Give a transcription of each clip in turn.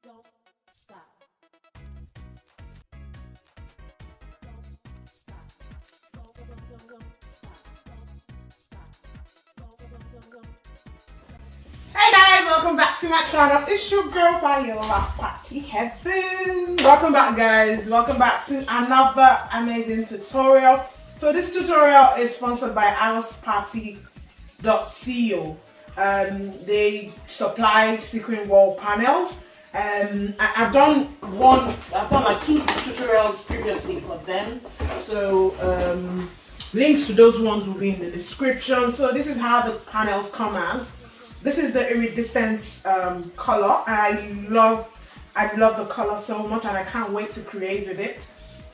Don't stop. Hey guys, welcome back to my channel. It's your girl Viola Party Heaven. Welcome back guys. Welcome back to another amazing tutorial. So this tutorial is sponsored by houseparty.co. They supply sequin wall panels. I've done like 2 tutorials previously for them. So links to those ones will be in the description. So this is how the panels come as. This is the iridescent color. I love the color so much, and I can't wait to create with it.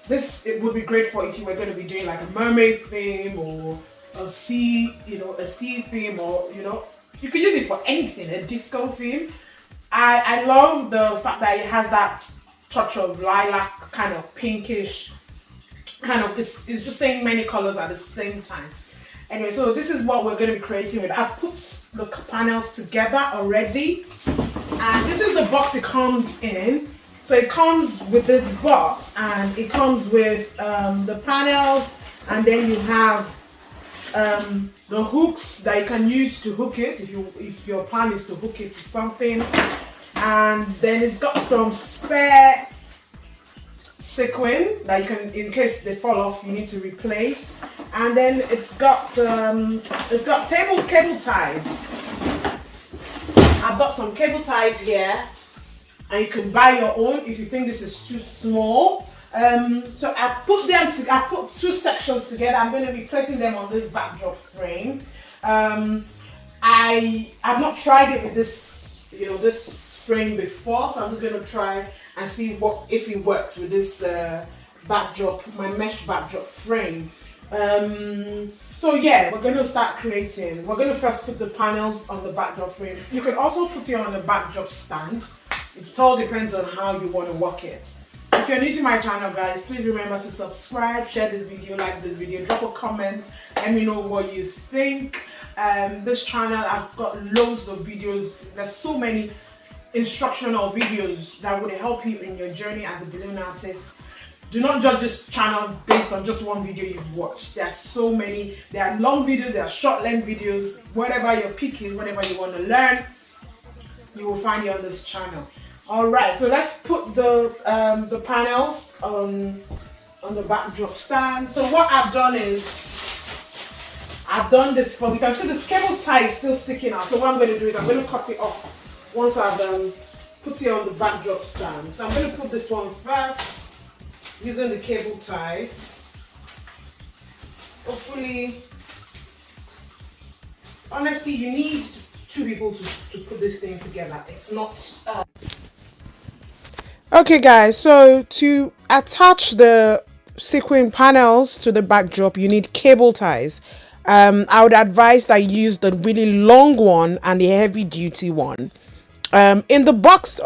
It would be great for if you were going to be doing like a mermaid theme or a sea, a sea theme, or you could use it for anything, a disco theme. I love the fact that it has that touch of lilac, kind of pinkish, kind of, it's just saying many colors at the same time. Anyway, so this is what we're going to be creating with. I've put the panels together already, and this is the box it comes in. So it comes with this box, and it comes with the panels, and then you have the hooks that you can use to hook it if your plan is to hook it to something. And then it's got some spare sequin that you can, in case they fall off, you need to replace. And then it's got cable ties. I've got some cable ties here, and you can buy your own if you think this is too small. So I've put 2 sections together. I'm going to be placing them on this backdrop frame. I've not tried it with this, this frame before, so I'm just going to try and see if it works with this my mesh backdrop frame. So yeah, we're going to start creating. We're going to first put the panels on the backdrop frame. You can also put it on a backdrop stand. It all depends on how you want to work it. If you're new to my channel guys, please remember to subscribe, share this video, like this video, drop a comment, let me know what you think. This channel, I've got loads of videos. There's so many instructional videos that would help you in your journey as a balloon artist. Do not judge this channel based on just one video you've watched. There are so many. There are long videos, there are short length videos. Whatever your pick is, whatever you want to learn, you will find it on this channel. Alright, so let's put the panels on the backdrop stand. So what I've done is, I've done this for, you can see this cable tie is still sticking out. So what I'm going to do is I'm going to cut it off once I've put it on the backdrop stand. So I'm going to put this one first, using the cable ties. Hopefully, honestly, you need 2 people to put this thing together. It's not... Okay guys, so to attach the sequin panels to the backdrop, you need cable ties. I would advise that you use the really long one and the heavy duty one. In the box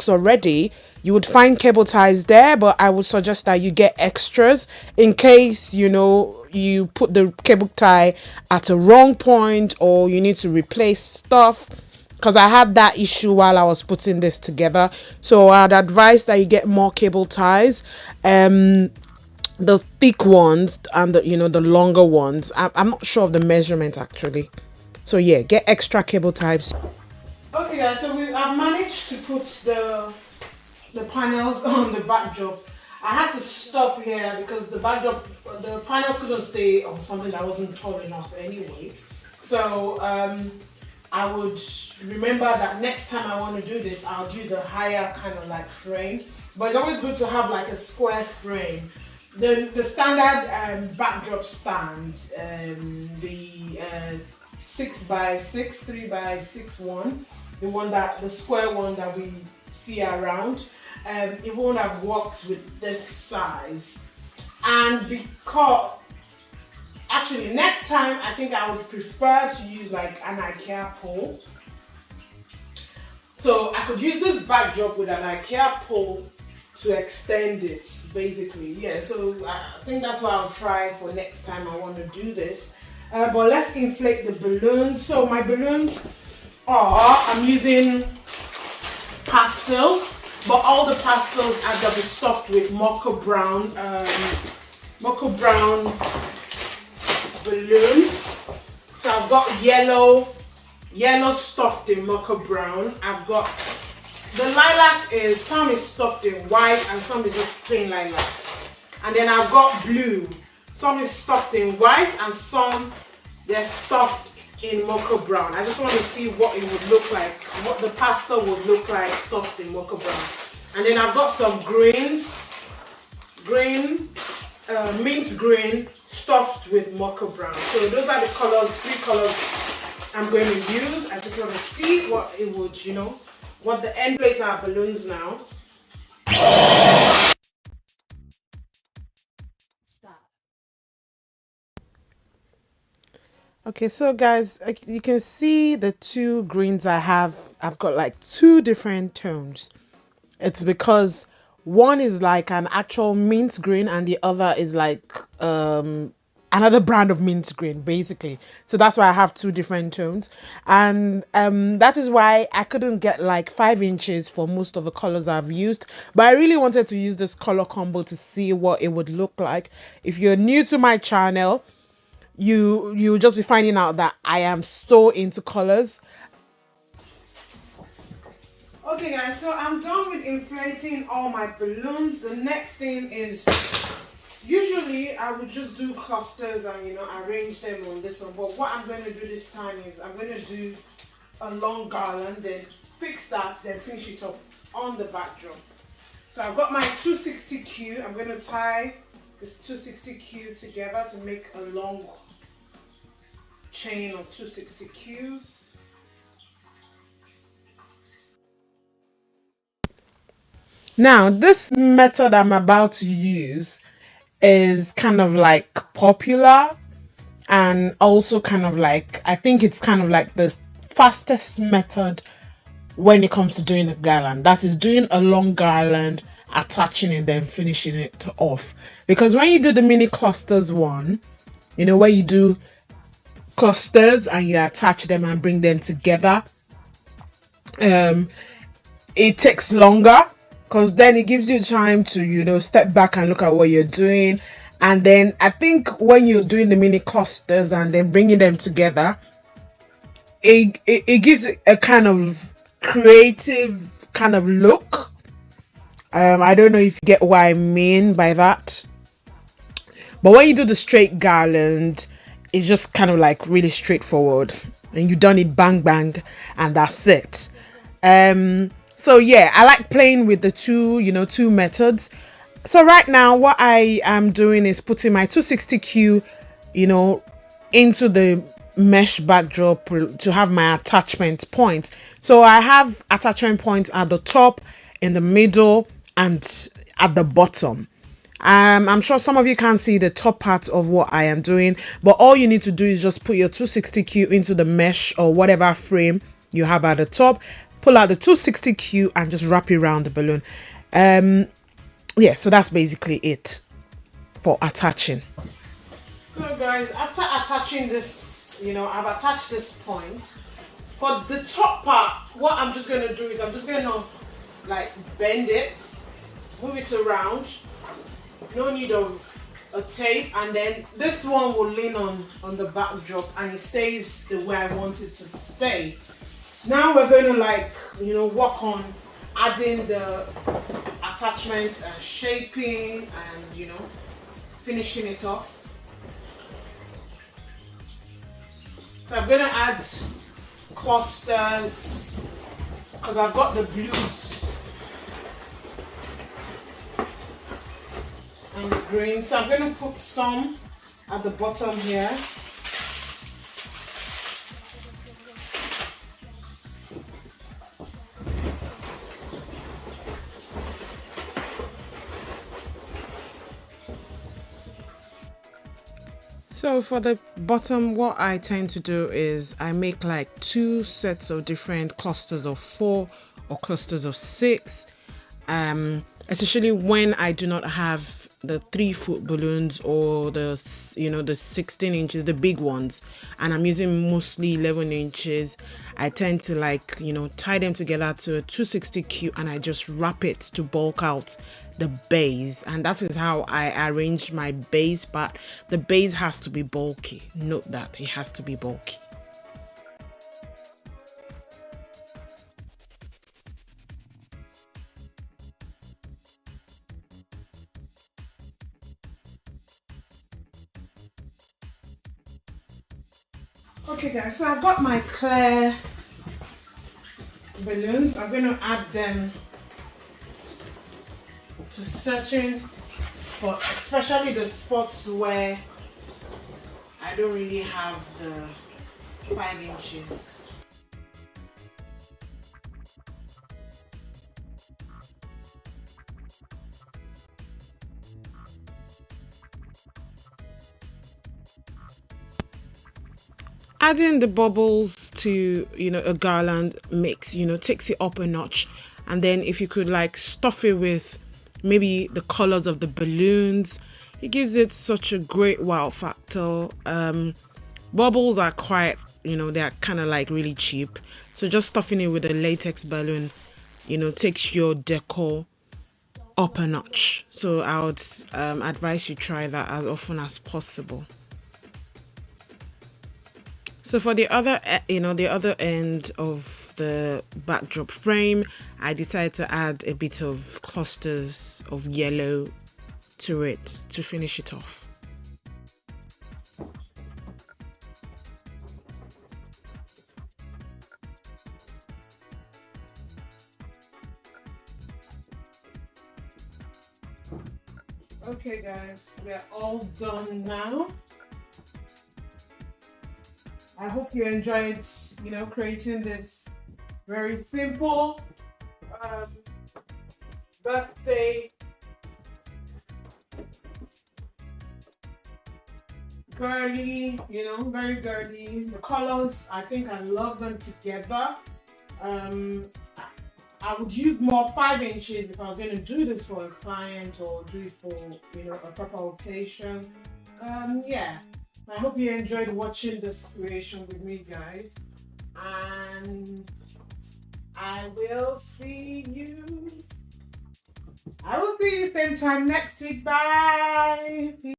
already, you would find cable ties there, but I would suggest that you get extras in case, you put the cable tie at a wrong point or you need to replace stuff. Because I had that issue while I was putting this together. So I'd advise that you get more cable ties. The thick ones and the longer ones. I'm not sure of the measurement actually. So yeah, get extra cable ties. Okay guys, so I've managed to put the panels on the backdrop. I had to stop here because the panels couldn't stay on something that wasn't tall enough anyway. So I would remember that next time I want to do this, I'll use a higher kind of like frame. But it's always good to have like a square frame. The standard backdrop stand, the 6x6, 3x6 one, the square one that we see around, it won't have worked with this size. And because actually, next time I think I would prefer to use like an IKEA pole. So I could use this backdrop with an IKEA pole to extend it, basically. Yeah, so I think that's what I'll try for next time I want to do this. But let's inflate the balloons. So my balloons are, I'm using pastels, but all the pastels are gonna be stuffed with mocha brown balloon. So I've got yellow stuffed in mocha brown. I've got the lilac is, some is stuffed in white and some is just plain lilac. And then I've got blue. Some is stuffed in white and some they're stuffed in mocha brown. I just want to see what it would look like, what the pasta would look like stuffed in mocha brown. And then I've got some mint green stuffed with mocha brown. So those are the colors, 3 colors I'm going to use. I just want to see what it would, what the end plate are balloons now. Okay, so guys, you can see the 2 greens I've got like 2 different tones. It's because one is like an actual mint green and the other is like another brand of mint green, basically. So that's why I have 2 different tones. And that is why I couldn't get like 5 inches for most of the colors I've used. But I really wanted to use this color combo to see what it would look like. If you're new to my channel, you'll just be finding out that I am so into colors. Okay guys, so I'm done with inflating all my balloons. The next thing is, usually I would just do clusters and arrange them on this one, but what I'm going to do this time is I'm going to do a long garland, then fix that, then finish it up on the backdrop. So I've got my 260Q. I'm going to tie this 260Q together to make a long chain of 260Qs. Now, this method I'm about to use is kind of like popular and also kind of like, I think it's kind of like the fastest method when it comes to doing a garland. That is doing a long garland, attaching it, then finishing it off. Because when you do the mini clusters one, where you do clusters and you attach them and bring them together, it takes longer because then it gives you time to step back and look at what you're doing. And then I think when you're doing the mini clusters and then bringing them together, it gives it a kind of creative kind of look. I don't know if you get what I mean by that, but when you do the straight garland, it's just kind of like really straightforward and you've done it bang bang and that's it. So yeah, I like playing with the two methods. So right now what I am doing is putting my 260Q into the mesh backdrop to have my attachment points. So I have attachment points at the top, in the middle, and at the bottom. I'm sure some of you can't see the top part of what I am doing, but all you need to do is just put your 260Q into the mesh or whatever frame you have at the top, pull out the 260Q and just wrap it around the balloon. Yeah, so that's basically it for attaching. So guys, after attaching this, I've attached this point. For the top part, what I'm just going to do is I'm just going to like bend it, move it around. No need of a tape, and then this one will lean on the backdrop and it stays the way I want it to stay. Now we're going to work on adding the attachment and shaping and finishing it off. So I'm going to add clusters because I've got the blues and the green. So I'm going to put some at the bottom here. So for the bottom, what I tend to do is I make like 2 sets of different clusters of 4 or clusters of 6. Especially when I do not have the 3-foot balloons, or the the 16 inches, the big ones, and I'm using mostly 11 inches, I tend to like tie them together to a 260 cube, and I just wrap it to bulk out the base. And that is how I arrange my base. But the base has to be bulky. Note that it has to be bulky. Okay guys, so I've got my clear balloons. I'm going to add them to certain spots, especially the spots where I don't really have the 5 inches. Adding the bubbles to a garland makes takes it up a notch. And then if you could like stuff it with maybe the colors of the balloons, it gives it such a great wow factor. Bubbles are quite, they're kind of like really cheap, so just stuffing it with a latex balloon takes your decor up a notch. So I would advise you try that as often as possible. So for the other, the other end of the backdrop frame, I decided to add a bit of clusters of yellow to it to finish it off. Okay guys, we're all done now. I hope you enjoyed, creating this very simple birthday girly, very girly. The colors, I think I love them together. I would use more 5 inches if I was going to do this for a client or do it for, a proper occasion. Yeah. I hope you enjoyed watching this creation with me, guys. And I will see you same time next week. Bye.